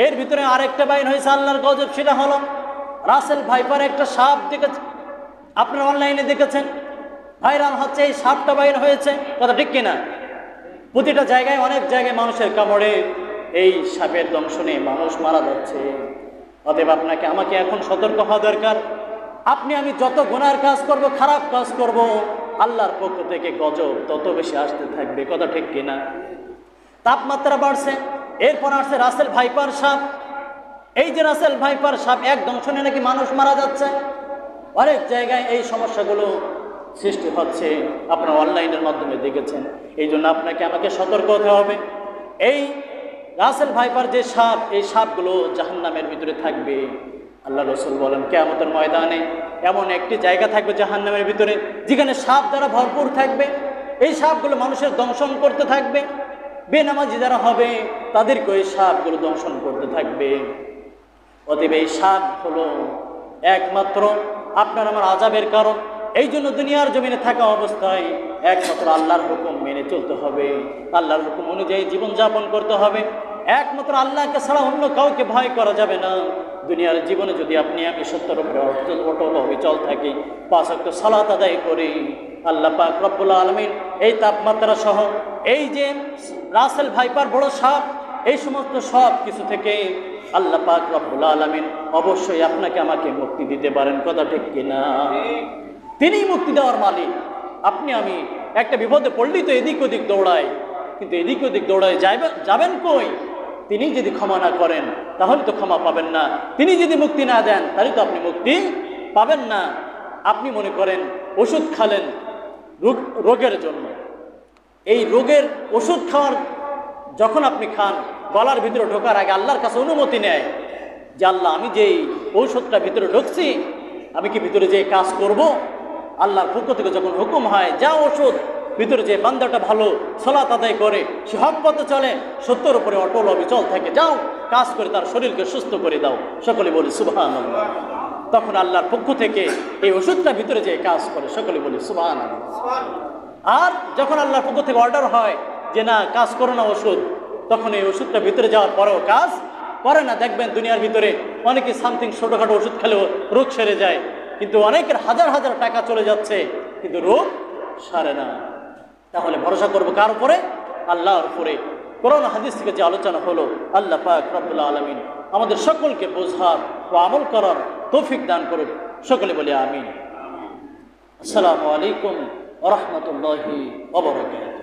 এর ভিতরে আরেকটা বাইন হয়েছে আল্লাহর গজব, সেটা হলো রাসেল ভাইপার একটা সাপ দেখেছে, আপনারা অনলাইনে দেখেছেন, ভাইরাল হচ্ছে, এই সাপটা বাইর হয়েছে, কথা ঠিক কিনা? প্রতিটা জায়গায়, অনেক জায়গায় মানুষের কামড়ে এই সাপের দংশনে মানুষ মারা যাচ্ছে। অতএব আপনাকে আমাকে এখন সতর্ক হওয়া দরকার। আপনি আমি যত গুনার কাজ করব, খারাপ কাজ করব, আল্লাহর পক্ষ থেকে গজব তত বেশি আসতে থাকবে, কথা ঠিক কিনা? তাপমাত্রা বাড়ছে, এরপর আসছে রাসেল ভাইপার সাপ। এই যে রাসেল ভাইপার সাপ, এক দংশনে নাকি মানুষ মারা যাচ্ছে। অনেক জায়গায় এই সমস্যাগুলো সৃষ্টি হচ্ছে, আপনারা অনলাইনের মাধ্যমে দেখেছেন। এই জন্য আপনাকে আমাকে সতর্ক হতে হবে। এই রাসেল ভাইপার যে সাপ, এই সাপগুলো জাহান্নামের ভিতরে থাকবে। আল্লাহ রসুল বলেন কিয়ামতের ময়দানে এমন একটি জায়গা থাকবে জাহান্নামের ভিতরে, যেখানে সাপ দ্বারা ভরপুর থাকবে। এই সাপগুলো মানুষের দংশন করতে থাকবে, বেনামাজি যারা হবে তাদেরকে এই সাপগুলো দংশন করতে থাকবে। অতএব এই সাপ হলো একমাত্র আপনার আমার আযাবের কারণ। এই জন্য দুনিয়ার জমিনে থাকা অবস্থায় একমাত্র আল্লাহর হুকুম মেনে চলতে হবে, আল্লাহর হুকুম অনুযায়ী জীবনযাপন করতে হবে। একমাত্র আল্লাহকে ছাড়া অন্য কাউকে ভয় করা যাবে না। দুনিয়ার জীবনে যদি আপনি আমি সত্যের উপরে অটল অবিচল থাকি, 5 ওয়াক্ত সালাত আদায় করি, আল্লাহ পাক রব্বুল আলামিন এই তাপমাত্রা সহ, এই যে রাসেল ভাইপার বড় সাপ, এই সমস্ত সব কিছু থেকে আল্লাহ পাক রব্বুল আলামিন অবশ্যই আপনাকে আমাকে মুক্তি দিতে পারেন, কথা ঠিক কিনা? তিনিই মুক্তি দেওয়ার মালিক। আপনি আমি একটা বিপদে পড়লেই তো এদিক ওদিক দৌড়াই, কিন্তু এদিক ওদিক দৌড়ায় যাবেন কই? তিনি যদি ক্ষমা না করেন তাহলে তো ক্ষমা পাবেন না, তিনি যদি মুক্তি না দেন তাহলে তো আপনি মুক্তি পাবেন না। আপনি মনে করেন ওষুধ খালেন রোগের জন্য, এই রোগের ওষুধ খাওয়ার যখন আপনি খান, গলার ভিতরে ঢোকার আগে আল্লাহর কাছে অনুমতি নেয় যে আল্লাহ, আমি যেই ঔষধটা ভিতরে ঢুকছি, আমি কি ভিতরে যে কাজ করব? আল্লাহর পক্ষ থেকে যখন হুকুম হয়, যা ওষুধ ভিতরে যে বান্দাটা ভালো সালাত আদায় করে, সে হক পথে চলে, সত্যের উপরে অটল অবিচল থাকে, যাও কাজ করে তার শরীরকে সুস্থ করে দাও, সকলে বলি সুবহানাল্লাহ। তখন আল্লাহর পক্ষ থেকে এই ওষুধটা ভিতরে যে কাজ করে, সকলে বলি সুবহানাল্লাহ। আর যখন আল্লাহর পক্ষ থেকে অর্ডার হয় যে না কাজ করো না ওষুধ, তখন এই ওষুধটা ভিতরে যাওয়ার পরেও কাজ করে না। দেখবেন দুনিয়ার ভিতরে অনেকে সামথিং ছোটোখাটো ওষুধ খেলেও রোগ সেরে যায়, কিন্তু অনেকের হাজার হাজার টাকা চলে যাচ্ছে, কিন্তু রোগ সারে না। তাহলে ভরসা করবো কার উপরে? আল্লাহর উপরে। কোরআন হাদিস থেকে যে আলোচনা হলো, আল্লাহ পাক রব্বুল আলামিন আমাদের সকলকে বোঝার ও আমল করার তৌফিক দান করুক, সকলে বলি আমিন। আসসালামু আলাইকুম ওয়া রাহমাতুল্লাহি ওয়া বারাকাতুহু।